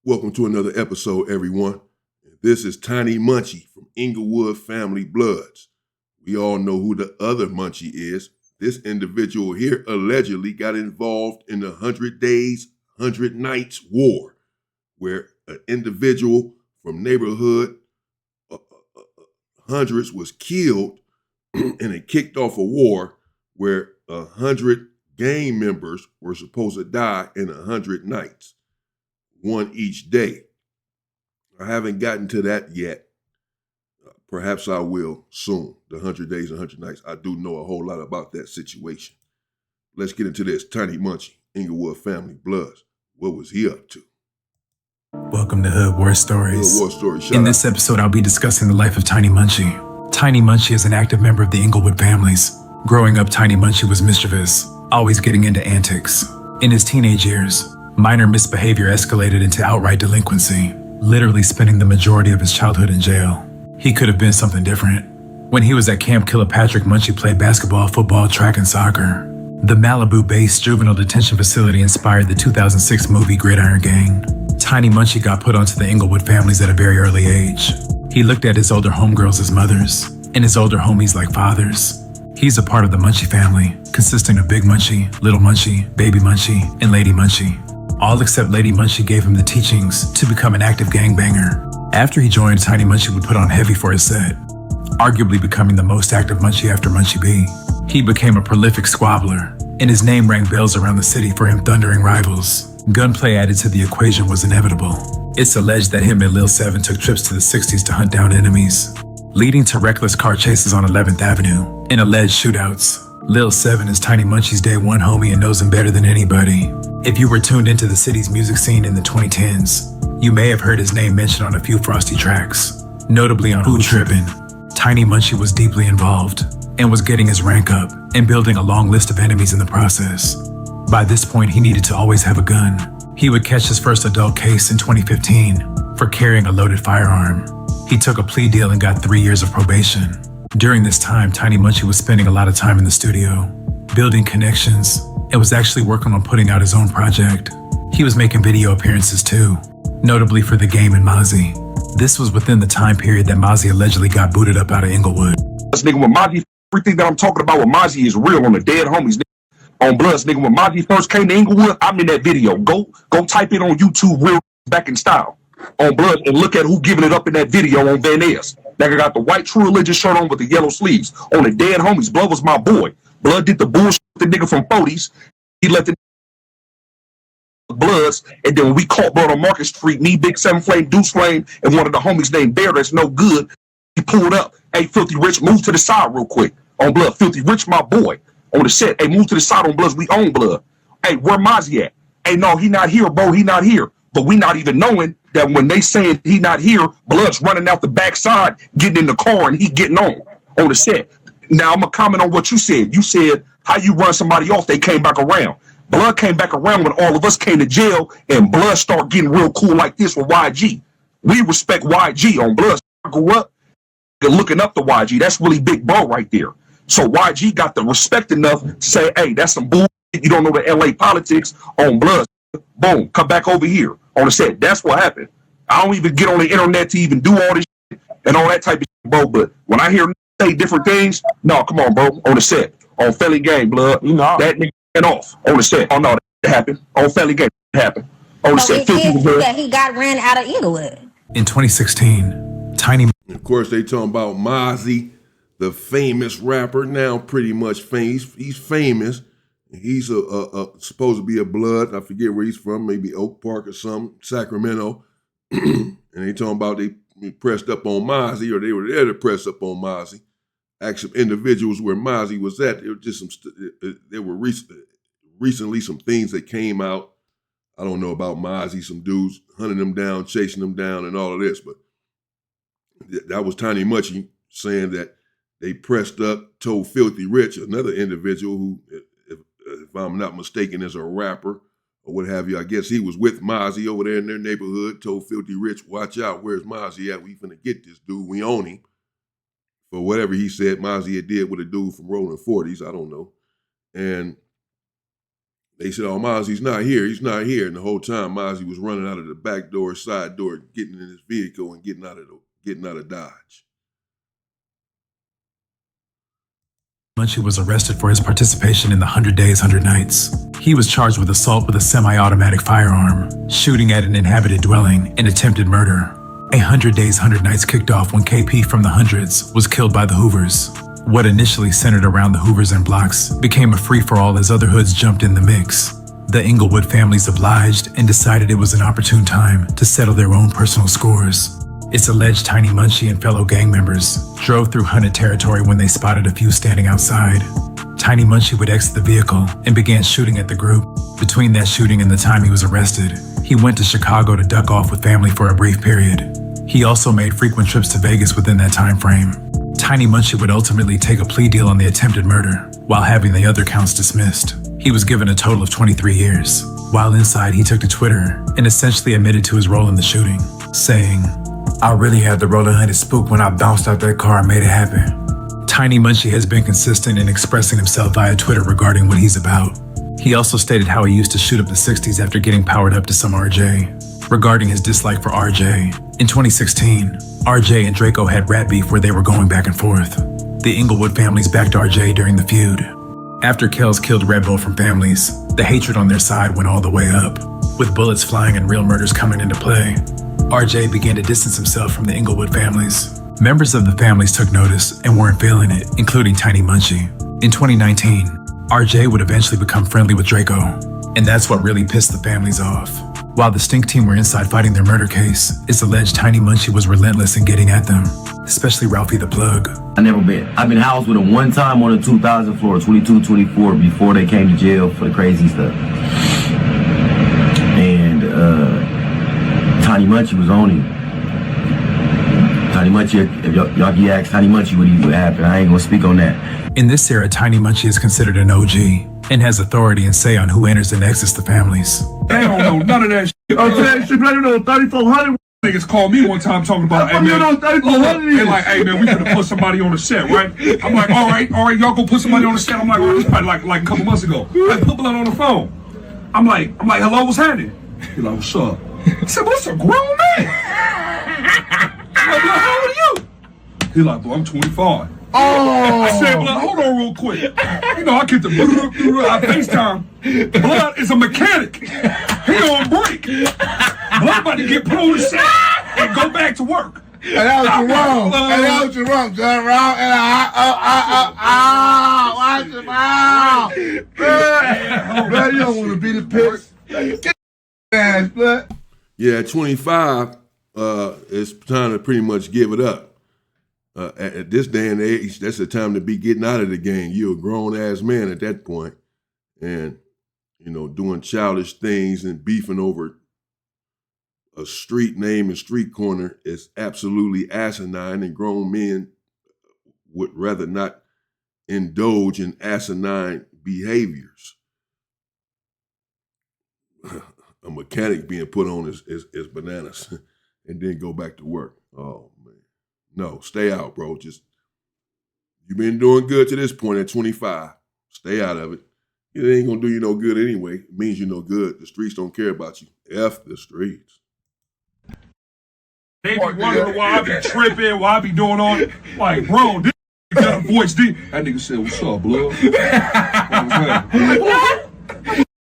Welcome to another episode, everyone. This is Tiny Munchie from Inglewood Family Bloods. We all know who the other Munchie is. This individual here allegedly got involved in the 100 Days, 100 Nights war, where an individual from neighborhood hundreds was killed, and it kicked off a war where 100 gang members were supposed to die in 100 nights. One each day. I haven't gotten to that yet. Perhaps I will soon. The 100 Days and 100 Nights. I do know a whole lot about that situation. Let's get into this. Tiny Munchie, Inglewood Family Bloods. What was he up to? Welcome to Hood War Stories. Hood War Stories. In this episode, I'll be discussing the life of Tiny Munchie. Tiny Munchie is an active member of the Inglewood families. Growing up, Tiny Munchie was mischievous, always getting into antics. In his teenage years, minor misbehavior escalated into outright delinquency, literally spending the majority of his childhood in jail. He could have been something different. When he was at Camp Kilpatrick, Munchie played basketball, football, track, and soccer. The Malibu-based juvenile detention facility inspired the 2006 movie Gridiron Gang. Tiny Munchie got put onto the Inglewood families at a very early age. He looked at his older homegirls as mothers, and his older homies like fathers. He's a part of the Munchie family, consisting of Big Munchie, Little Munchie, Baby Munchie, and Lady Munchie. All except Lady Munchie gave him the teachings to become an active gangbanger. After he joined, Tiny Munchie would put on heavy for his set, arguably becoming the most active Munchie after MunchieB. He became a prolific squabbler, and his name rang bells around the city for him thundering rivals. Gunplay added to the equation was inevitable. It's alleged that him and Lil 7 took trips to the 60s to hunt down enemies, leading to reckless car chases on 11th Avenue and alleged shootouts. Lil 7 is Tiny Munchie's day one homie and knows him better than anybody. If you were tuned into the city's music scene in the 2010s, you may have heard his name mentioned on a few Frosty tracks, notably on Who Trippin'. Tiny Munchie was deeply involved and was getting his rank up and building a long list of enemies in the process. By this point, he needed to always have a gun. He would catch his first adult case in 2015 for carrying a loaded firearm. He took a plea deal and got 3 years of probation. During this time, Tiny Munchie was spending a lot of time in the studio, building connections, and was actually working on putting out his own project. He was making video appearances too, notably for The Game and Mozzie. This was within the time period that Mozzie allegedly got booted up out of Inglewood. This nigga, with Mozzie, everything that I'm talking about with Mozzie is real on the dead homies. Nigga. On Bloods, nigga, when Mozzie first came to Inglewood, I'm in that video. Go type it on YouTube, real back in style. On Blood, and look at who giving it up in that video on Van Ness. Nigga got the white True Religion shirt on with the yellow sleeves. On the dead homies, Blood was my boy. Blood did the bullshit with the nigga from 40s. He let the Bloods, and then when we caught Blood on Market Street, me, Big Seven Flame, Deuce Flame, and one of the homies named Bear that's no good, he pulled up. Hey, Filthy Rich, move to the side real quick. On Blood, Filthy Rich, my boy. On the set, hey, move to the side on Bloods, we own Blood. Hey, where Mozzie at? Hey, no, he not here, bro, he not here. But we not even knowing that when they saying he not here, Blood's running out the backside, getting in the car, and he getting on the set. Now, I'm going to comment on what you said. You said how you run somebody off, they came back around. Blood came back around when all of us came to jail, and Blood started getting real cool like this with YG. We respect YG on Blood. I grew up looking up to YG. That's really big bro right there. So YG got the respect enough to say, hey, that's some bull. You don't know the LA politics on Blood. Boom, come back over here on the set. That's what happened. I don't even get on the internet to even do all this shit and all that type of shit, bro. But when I hear say different things, no, come on, bro. On the set, on Felly Gang, Blood, you know that nigga went off on the set. Oh no, that happened on Felly Gang. That happened on the set. He got ran out of Inglewood in 2016. Tiny. Of course, they talking about Mozzie, the famous rapper. Now, pretty much famous. He's famous. He's supposed to be a Blood. I forget where he's from, maybe Oak Park or something, Sacramento. And they talking about they pressed up on Mozzie, or they were there to press up on Mozzie. Actual individuals where Mozzie was at, there were just there were recently some things that came out. I don't know about Mozzie, some dudes hunting them down, chasing them down, and all of this, but that was Tiny Munchie saying that they pressed up, told Filthy Rich, another individual who, if I'm not mistaken, is a rapper or what have you. I guess he was with Mozzie over there in their neighborhood, told Filthy Rich, watch out, where's Mozzie at? We finna get this dude, we own him. For whatever he said Mozzie had did with a dude from Rolling 40s, I don't know. And They said, "Oh, Mozzie's not here. He's not here." And the whole time, Mozzie was running out of the back door, side door, getting in his vehicle and getting out of Dodge. Munchie was arrested for his participation in the 100 Days, 100 Nights. He was charged with assault with a semi-automatic firearm, shooting at an inhabited dwelling, and attempted murder. 100 Days, 100 Nights kicked off when KP from the Hundreds was killed by the Hoovers. What initially centered around the Hoovers and Blocks became a free-for-all as other hoods jumped in the mix. The Inglewood families obliged and decided it was an opportune time to settle their own personal scores. It's alleged Tiny Munchie and fellow gang members drove through hunted territory when they spotted a few standing outside. Tiny Munchie would exit the vehicle and began shooting at the group. Between that shooting and the time he was arrested, he went to Chicago to duck off with family for a brief period. He also made frequent trips to Vegas within that time frame. Tiny Munchie would ultimately take a plea deal on the attempted murder, while having the other counts dismissed. He was given a total of 23 years. While inside, he took to Twitter and essentially admitted to his role in the shooting, saying, "I really had the roller hunted spook when I bounced out that car and made it happen." Tiny Munchie has been consistent in expressing himself via Twitter regarding what he's about. He also stated how he used to shoot up the 60s after getting powered up to some RJ. Regarding his dislike for RJ, in 2016, RJ and Draco had rap beef where they were going back and forth. The Inglewood families backed RJ during the feud. After Kells killed Red Bull from families, the hatred on their side went all the way up. With bullets flying and real murders coming into play, RJ began to distance himself from the Inglewood families. Members of the families took notice and weren't feeling it, including Tiny Munchie. In 2019, RJ would eventually become friendly with Draco, and that's what really pissed the families off. While the Stink team were inside fighting their murder case, it's alleged Tiny Munchie was relentless in getting at them, especially Ralphie the Plug. I've been housed with him one time on the 2000 floor, 22, 24, before they came to jail for the crazy stuff. And Tiny Munchie was on him. Tiny Munchie, if y'all can ask Tiny Munchie what happened, I ain't gonna speak on that. In this era, Tiny Munchie is considered an OG and has authority and say on who enters and exits the families. They don't know none of that shit. I'm saying shit, they know 3400. Niggas called me one time talking about, hey man, they like, hey man, we finna put somebody on the set, right? I'm like, all right, y'all go put somebody on the set. I'm like, oh, this probably like a couple months ago. I put blood on the phone. I'm like, hello, what's happening? He's like, what's up? I said, what's a grown man? I'm like, how old are you? He's like, bro, I'm 25. Oh. I said, blood, hold on real quick. You know, I get the I FaceTime. Blood is a mechanic. He on break. Blood about to get put on the set and go back to work. And that was wrong. And that was wrong. Done wrong. And watch him out. Blood, you don't want to be the piss. Get ass, blood. Yeah, at 25, it's time to pretty much give it up. At this day and age, that's the time to be getting out of the game. You're a grown-ass man at that point. And, you know, doing childish things and beefing over a street name and street corner is absolutely asinine, and grown men would rather not indulge in asinine behaviors. A mechanic being put on is bananas and then go back to work. Oh, man. No, stay out, bro. You've been doing good to this point at 25. Stay out of it. It ain't gonna do you no good anyway. It means you're no good. The streets don't care about you. F the streets. They be wondering why I be tripping, why I be doing all that. Like, bro, this got a voice deep. That nigga said, what's up, blood?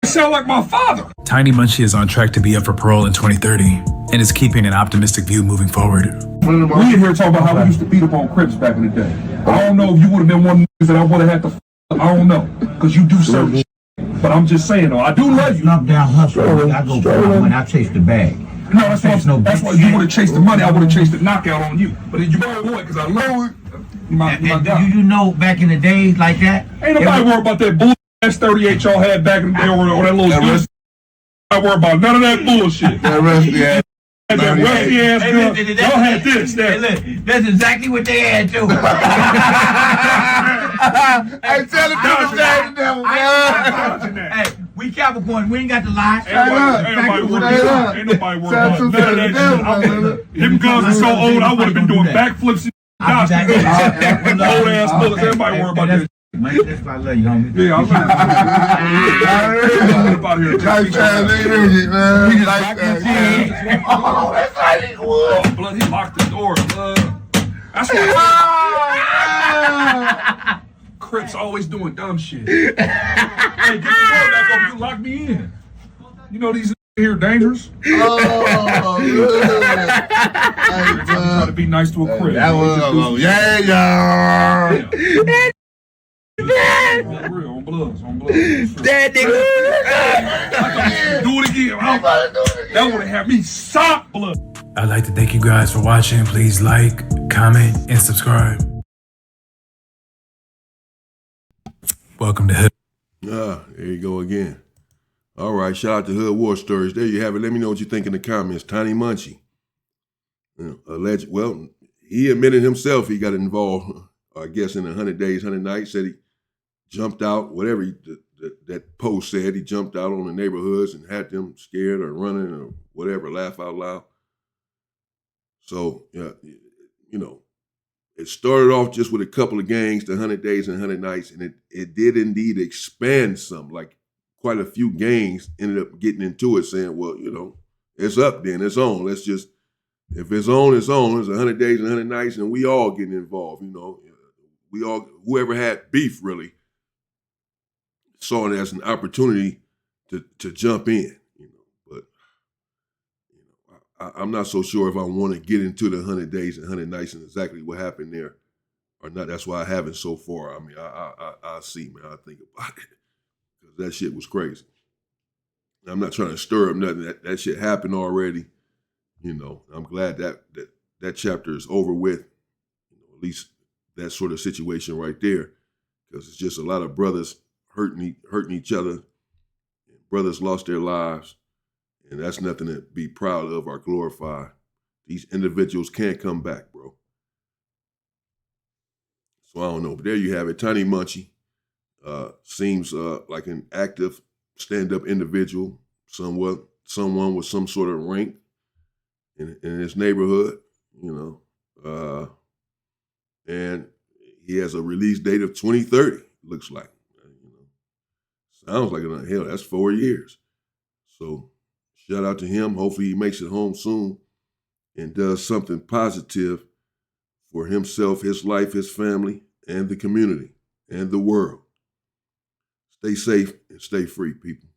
It sound like my father. Tiny Munchie is on track to be up for parole in 2030 and is keeping an optimistic view moving forward. We in here talking about how we used to beat up on Crips back in the day. I don't know if you would have been one of the niggas that I would have had to I don't know, because you do certain shit. But I'm just saying, though, I do love you. Knock down hustle. I go when I chase the bag. No, that's why you would have chased the money. I would have chased the knockout on you. But you better boy, because I love it. You know, back in the days like that? Ain't nobody worried about that bullshit S38 y'all had back in the day or that little good. I worry about none of that bullshit. That rusty ass. That rusty ass girl. Y'all had this. That's exactly what they had too. Hey, tell the people the devil, man. Hey, we Capricorn, we ain't got the lie. Ain't nobody worried about none of that shit. Them guns are so old, I would have been doing backflips and old ass bullets. Everybody worried about that. Munchie, that's why I love you, homie. Yeah, I love you. Out here. Nice time, nigga, man. We just Nice rock time. the team. Oh, that's like Inglewood. Blood, he locked the door, blood. That's why Crips always doing dumb shit. Hey, get the door back up. You locked me in. You know these here dangerous. Oh, good. I'm trying to be nice to a Crip. That was, yeah. On real, on bloods, on bloods. That nigga. Do it again. That would have had me sock blood. I'd like to thank you guys for watching. Please like, comment, and subscribe. Welcome to Hood. There you go again. All right, shout out to Hood War Stories. There you have it. Let me know what you think in the comments. Tiny Munchie. Alleged. Well, he admitted himself he got involved, I guess, in 100 Days, 100 Nights. Said he jumped out, whatever that post said. He jumped out on the neighborhoods and had them scared or running or whatever, laugh out loud. So, you know, it started off just with a couple of gangs, the 100 Days and 100 Nights, and it did indeed expand some. Like quite a few gangs ended up getting into it, saying, well, you know, it's up then, it's on. Let's just, if it's on, it's on. It's 100 Days and 100 Nights, and we all getting involved, you know. We all, whoever had beef really, saw it as an opportunity to jump in, you know. But I'm not so sure if I want to get into the 100 Days and 100 Nights and exactly what happened there or not. That's why I haven't so far. I mean, I see, man. I think about it because that shit was crazy. I'm not trying to stir up nothing. That shit happened already. You know, I'm glad that chapter is over with. You know, at least that sort of situation right there, because it's just a lot of brothers hurting each other. Brothers lost their lives. And that's nothing to be proud of or glorify. These individuals can't come back, bro. So I don't know. But there you have it. Tiny Munchie seems like an active stand-up individual, someone with some sort of rank in his neighborhood, you know. And he has a release date of 2030, looks like. You know, sounds like it. Hell, that's 4 years. So shout out to him. Hopefully he makes it home soon and does something positive for himself, his life, his family, and the community and the world. Stay safe and stay free, people.